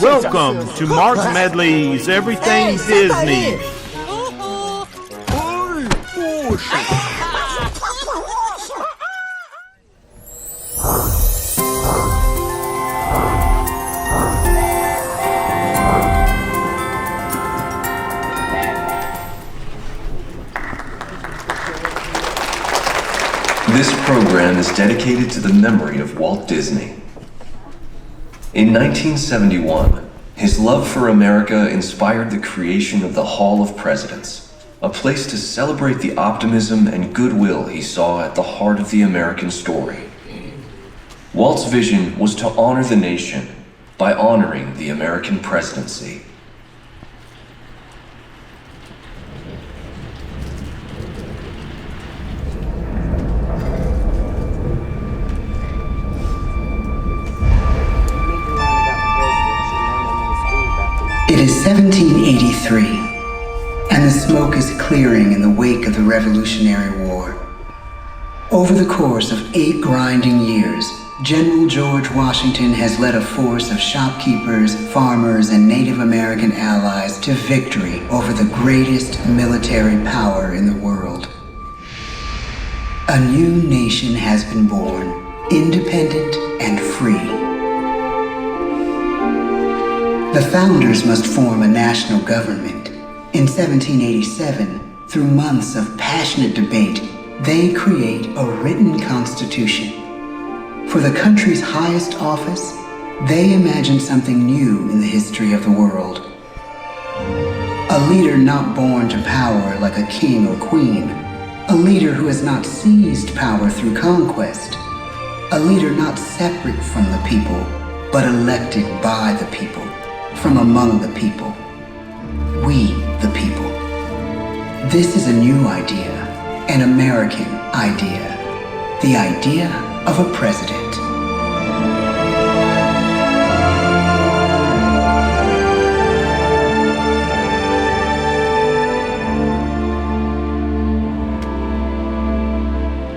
Welcome to Mark Medley's Everything Disney. This program is dedicated to the memory of Walt Disney. In 1971, his love for America inspired the creation of the Hall of Presidents, a place to celebrate the optimism and goodwill he saw at the heart of the American story. Walt's vision was to honor the nation by honoring the American presidency. It is 1783, and the smoke is clearing in the wake of the Revolutionary War. Over the course of 8 grinding years, General George Washington has led a force of shopkeepers, farmers, and Native American allies to victory over the greatest military power in the world. A new nation has been born, independent and free. The founders must form a national government. In 1787, through months of passionate debate, they create a written constitution. For the country's highest office, they imagine something new in the history of the world. A leader not born to power like a king or queen. A leader who has not seized power through conquest. A leader not separate from the people, but elected by the people. From among the people. We, the people. This is a new idea, an American idea, the idea of a president.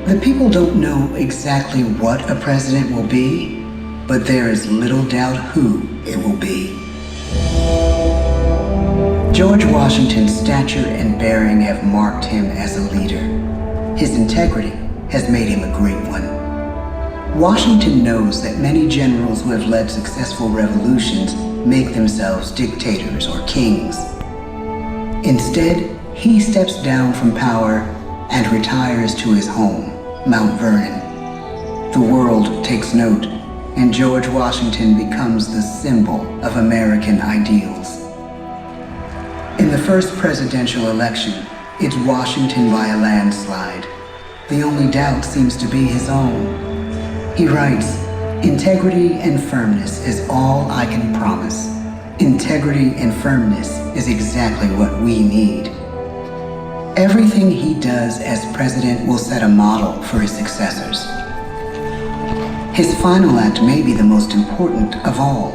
The people don't know exactly what a president will be, but there is little doubt who it will be. George Washington's stature and bearing have marked him as a leader. His integrity has made him a great one. Washington knows that many generals who have led successful revolutions make themselves dictators or kings. Instead, he steps down from power and retires to his home, Mount Vernon. The world takes note, and George Washington becomes the symbol of American ideals. In the first presidential election, it's Washington by a landslide. The only doubt seems to be his own. He writes, "Integrity and firmness is all I can promise. Integrity and firmness is exactly what we need." Everything he does as president will set a model for his successors. His final act may be the most important of all.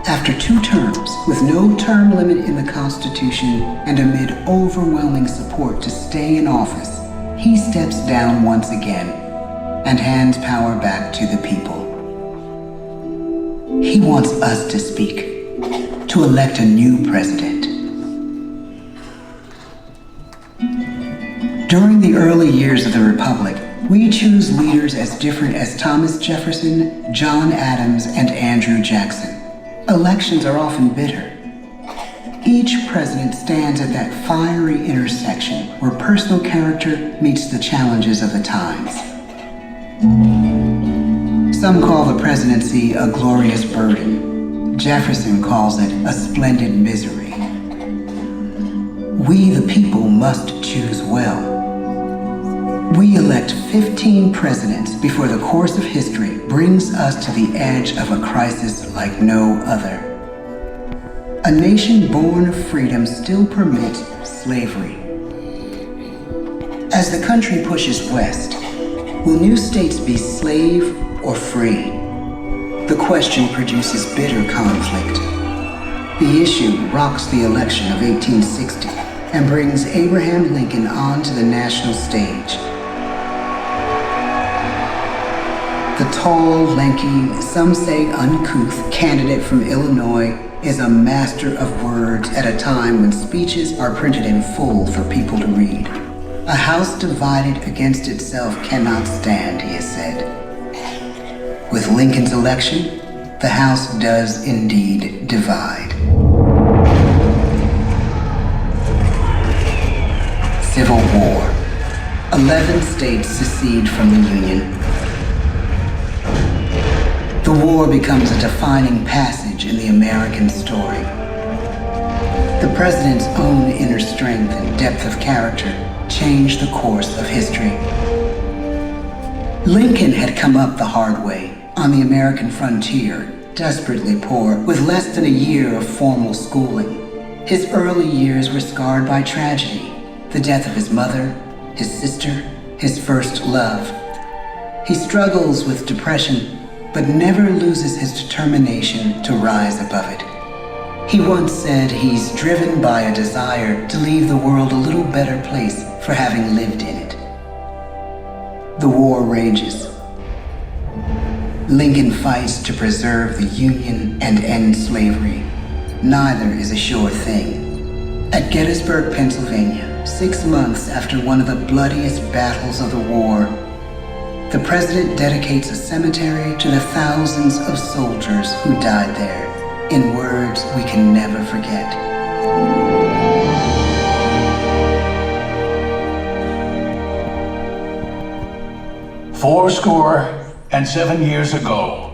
After 2 terms, with no term limit in the Constitution and amid overwhelming support to stay in office, he steps down once again and hands power back to the people. He wants us to speak, to elect a new president. During the early years of the Republic, we choose leaders as different as Thomas Jefferson, John Adams, and Andrew Jackson. Elections are often bitter. Each president stands at that fiery intersection where personal character meets the challenges of the times. Some call the presidency a glorious burden. Jefferson calls it a splendid misery. We, the people, must choose well. We elect 15 presidents before the course of history brings us to the edge of a crisis like no other. A nation born of freedom still permits slavery. As the country pushes west, will new states be slave or free? The question produces bitter conflict. The issue rocks the election of 1860 and brings Abraham Lincoln onto the national stage. The tall, lanky, some say uncouth candidate from Illinois is a master of words at a time when speeches are printed in full for people to read. A house divided against itself cannot stand, he has said. With Lincoln's election, the House does indeed divide. Civil War. 11 states secede from the Union. The war becomes a defining passage in the American story. The president's own inner strength and depth of character changed the course of history. Lincoln had come up the hard way on the American frontier, desperately poor, with less than a year of formal schooling. His early years were scarred by tragedy, the death of his mother, his sister, his first love. He struggles with depression, but never loses his determination to rise above it. He once said he's driven by a desire to leave the world a little better place for having lived in it. The war rages. Lincoln fights to preserve the Union and end slavery. Neither is a sure thing. At Gettysburg, Pennsylvania, 6 months after one of the bloodiest battles of the war, the president dedicates a cemetery to the thousands of soldiers who died there, in words we can never forget. "Fourscore-and-7 years ago,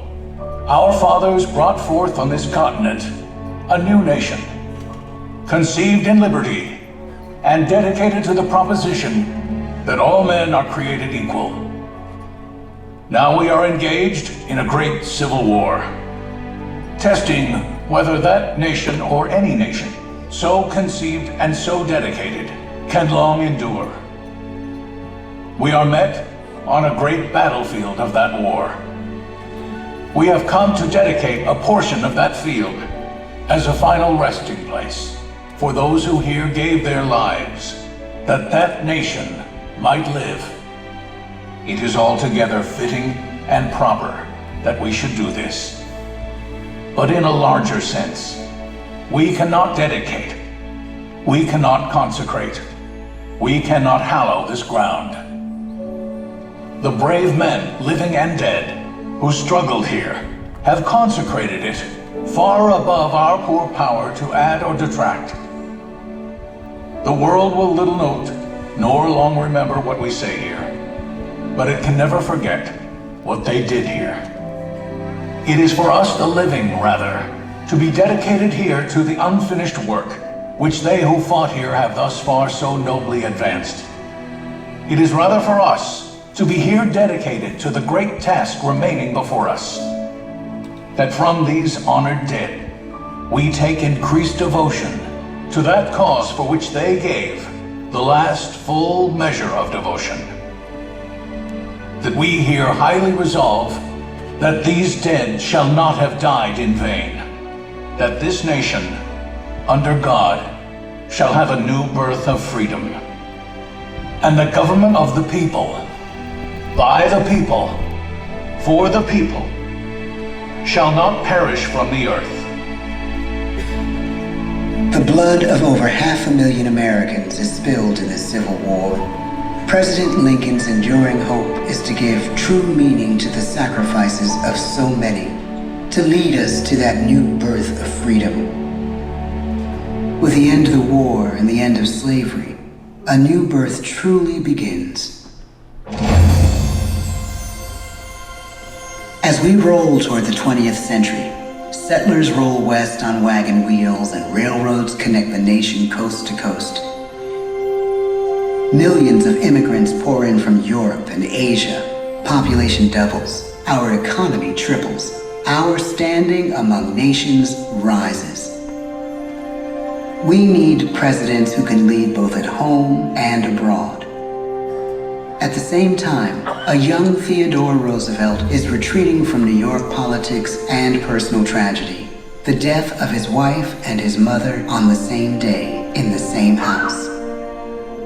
our fathers brought forth on this continent a new nation, conceived in liberty and dedicated to the proposition that all men are created equal. Now we are engaged in a great civil war, testing whether that nation or any nation, so conceived and so dedicated, can long endure. We are met on a great battlefield of that war. We have come to dedicate a portion of that field as a final resting place for those who here gave their lives, that that nation might live. It is altogether fitting and proper that we should do this. But in a larger sense, we cannot dedicate, we cannot consecrate, we cannot hallow this ground. The brave men, living and dead, who struggled here, have consecrated it far above our poor power to add or detract. The world will little note, nor long remember what we say here, but it can never forget what they did here. It is for us, the living, rather, to be dedicated here to the unfinished work which they who fought here have thus far so nobly advanced. It is rather for us to be here dedicated to the great task remaining before us, that from these honored dead we take increased devotion to that cause for which they gave the last full measure of devotion. That we here highly resolve that these dead shall not have died in vain, that this nation, under God, shall have a new birth of freedom, and the government of the people, by the people, for the people, shall not perish from the earth. The blood of over 500,000 Americans is spilled in this Civil War. President Lincoln's enduring hope is to give true meaning to the sacrifices of so many, to lead us to that new birth of freedom. With the end of the war and the end of slavery, a new birth truly begins. As we roll toward the 20th century, settlers roll west on wagon wheels and railroads connect the nation coast to coast. Millions of immigrants pour in from Europe and Asia. Population doubles. Our economy triples. Our standing among nations rises. We need presidents who can lead both at home and abroad. At the same time, a young Theodore Roosevelt is retreating from New York politics and personal tragedy. The death of his wife and his mother on the same day in the same house.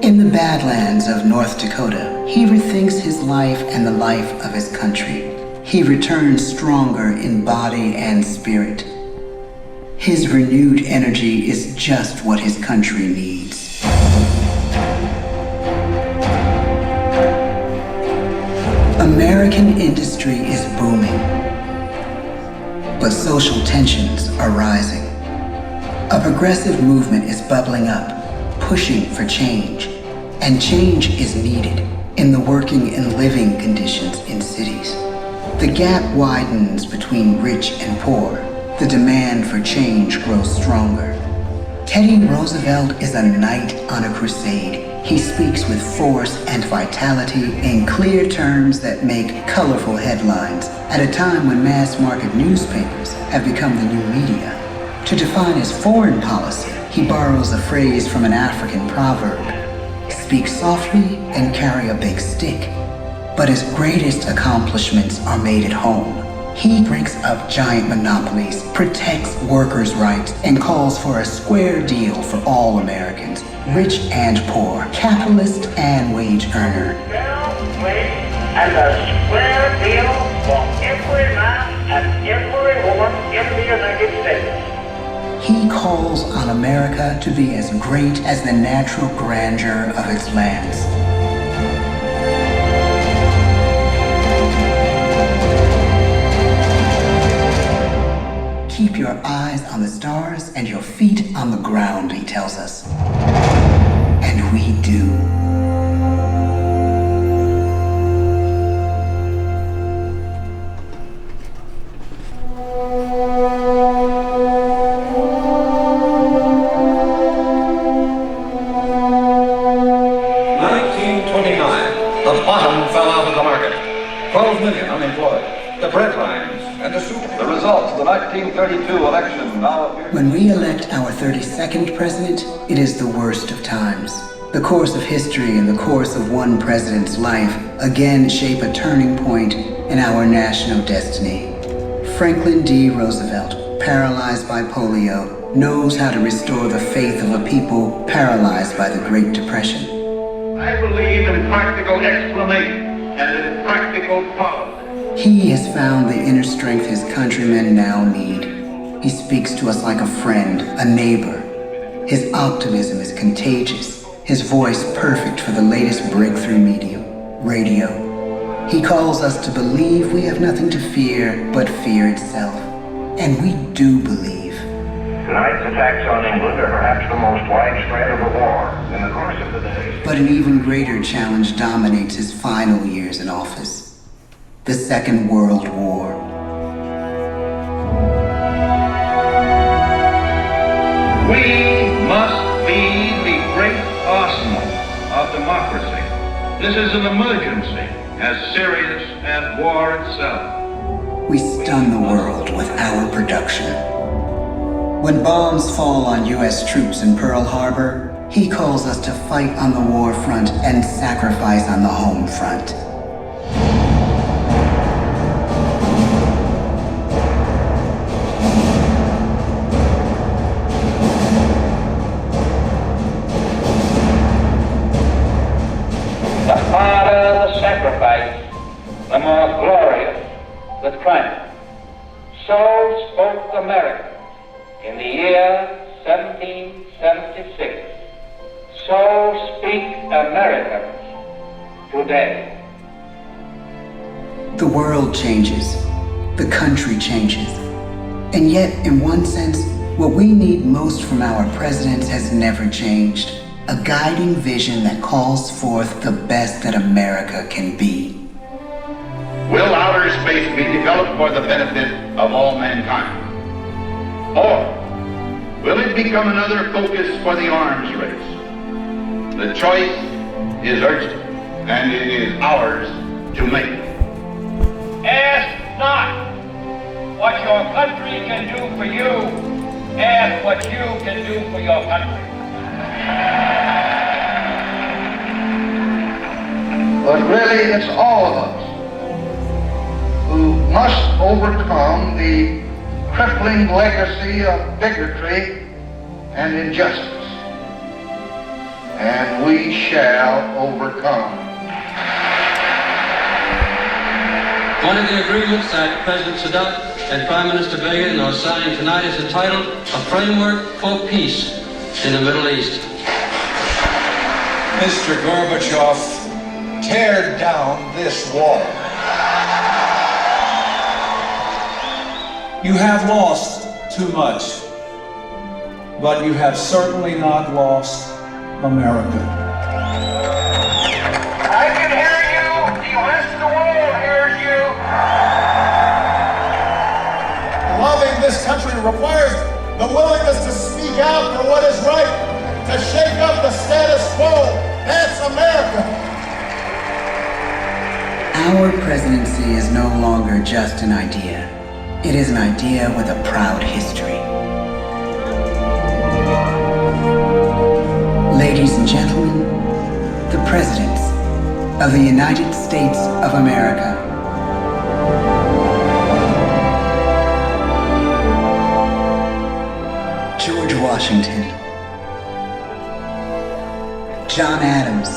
In the Badlands of North Dakota, he rethinks his life and the life of his country. he returns stronger in body and spirit. His renewed energy is just what his country needs. American industry is booming, but social tensions are rising. A progressive movement is bubbling up, pushing for change, and change is needed in the working and living conditions in cities. The gap widens between rich and poor. The demand for change grows stronger. Teddy Roosevelt is a knight on a crusade. He speaks with force and vitality in clear terms that make colorful headlines at a time when mass market newspapers have become the new media. To define his foreign policy, he borrows a phrase from an African proverb: speak softly and carry a big stick. But his greatest accomplishments are made at home. He breaks up giant monopolies, protects workers' rights, and calls for a square deal for all Americans, rich and poor, capitalist and wage earner. And a square deal for every man and every woman in the United States. He calls on America to be as great as the natural grandeur of its lands. Keep your eyes on the stars and your feet on the ground, he tells us. And we do. The bottom fell out of the market. 12 million unemployed. The bread lines and the soup. The results of the 1932 election now appear. When we elect our 32nd president, it is the worst of times. The course of history and the course of one president's life again shape a turning point in our national destiny. Franklin D. Roosevelt, paralyzed by polio, knows how to restore the faith of a people paralyzed by the Great Depression. I believe in practical explanation and in practical policy. He has found the inner strength his countrymen now need. He speaks to us like a friend, a neighbor. His optimism is contagious, his voice perfect for the latest breakthrough medium, radio. He calls us to believe we have nothing to fear but fear itself. And we do believe. Tonight's attacks on England are perhaps the most widespread of the war in the course of the day. But an even greater challenge dominates his final years in office. The Second World War. We must be the great arsenal of democracy. This is an emergency as serious as war itself. We stun the world with our production. When bombs fall on U.S. troops in Pearl Harbor, he calls us to fight on the war front and sacrifice on the home front. The harder the sacrifice, the more glorious the triumph. So spoke America in the year 1776. So speak Americans today. The world changes. The country changes. And yet, in one sense, what we need most from our presidents has never changed. A guiding vision that calls forth the best that America can be. Will outer space be developed for the benefit of all mankind? Or will it become another focus for the arms race? The choice is urgent, and it is ours to make. Ask not what your country can do for you. Ask what you can do for your country. But really, it's all of us who must overcome the crippling legacy of bigotry and injustice. And we shall overcome. One of the agreements that President Sadat and Prime Minister Begin are signing tonight is entitled A Framework for Peace in the Middle East. Mr. Gorbachev, tear down this wall. You have lost too much, but you have certainly not lost America. I can hear you. The rest of the world hears you. Loving this country requires the willingness to speak out for what is right, to shake up the status quo. That's America. Our presidency is no longer just an idea. It is an idea with a proud history. Ladies and gentlemen, the presidents of the United States of America. George Washington, John Adams,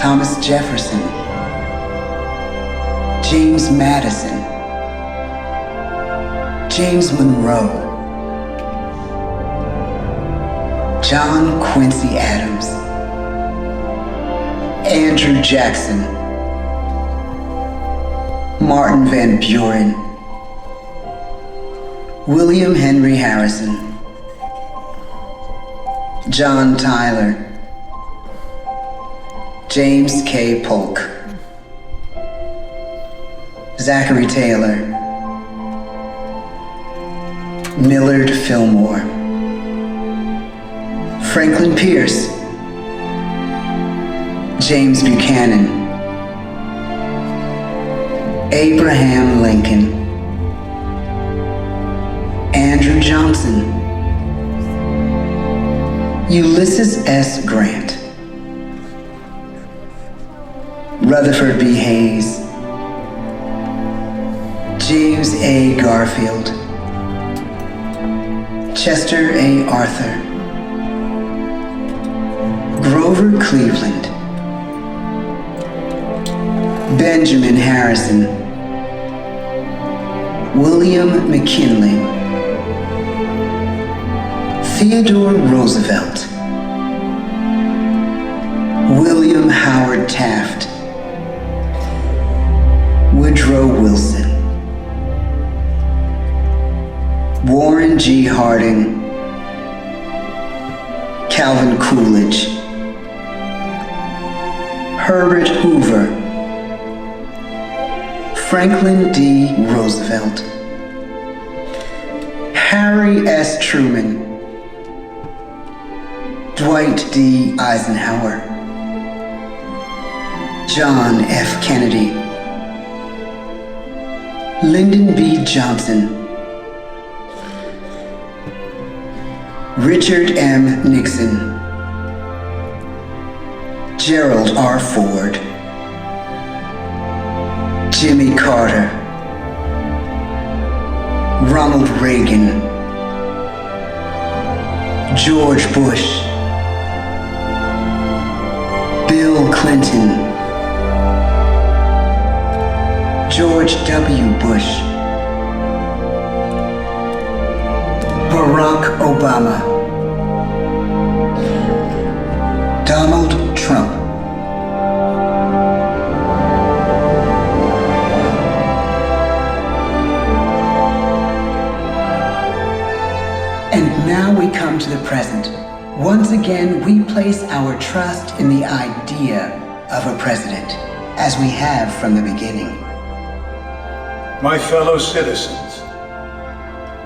Thomas Jefferson, James Madison, James Monroe, John Quincy Adams, Andrew Jackson, Martin Van Buren, William Henry Harrison, John Tyler, James K. Polk, Zachary Taylor, Millard Fillmore, Franklin Pierce, James Buchanan, Abraham Lincoln, Andrew Johnson, Ulysses S. Grant, Rutherford B. Hayes, James A. Garfield, Chester A. Arthur, Grover Cleveland, Benjamin Harrison, William McKinley, Theodore Roosevelt, William Howard Taft, Woodrow Wilson, Warren G. Harding, Calvin Coolidge, Herbert Hoover, Franklin D. Roosevelt, Harry S. Truman, Dwight D. Eisenhower, John F. Kennedy, Lyndon B. Johnson, Richard M. Nixon, Gerald R. Ford, Jimmy Carter, Ronald Reagan, George Bush, Bill Clinton, George W. Bush, Barack Obama, Donald Trump, and now we come to the present. Once again, we place our trust in the idea of a president, as we have from the beginning. My fellow citizens,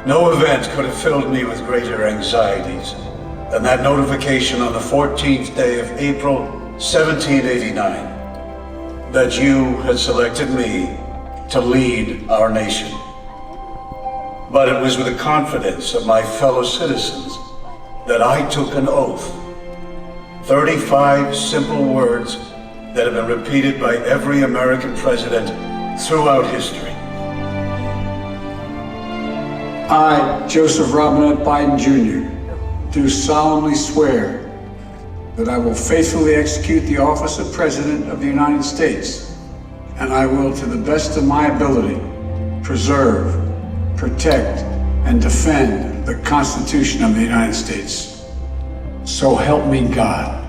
no event could have filled me with greater anxieties than that notification on the 14th day of April, 1789, that you had selected me to lead our nation. But it was with the confidence of my fellow citizens that I took an oath. 35 simple words that have been repeated by every American president throughout history. I, Joseph Robinette Biden Jr., do solemnly swear that I will faithfully execute the office of President of the United States and I will, to the best of my ability, preserve, protect, and defend the Constitution of the United States. So help me God.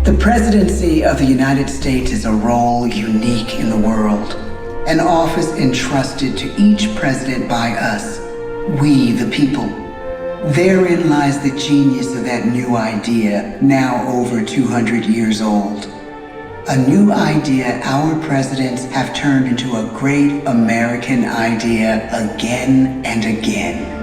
The presidency of the United States is a role unique in the world, an office entrusted to each president by us, we the people. Therein lies the genius of that new idea, now over 200 years old. A new idea our presidents have turned into a great American idea again and again.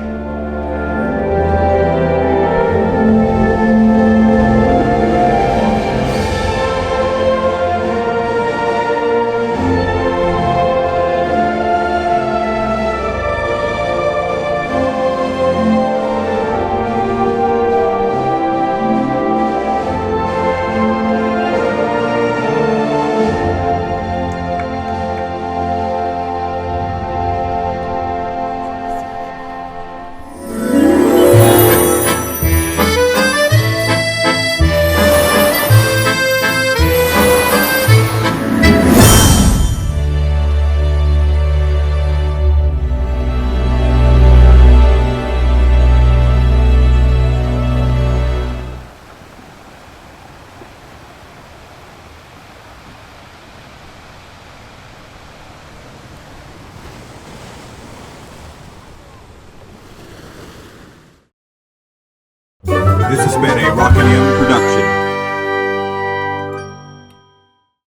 This has been a Rockinium production.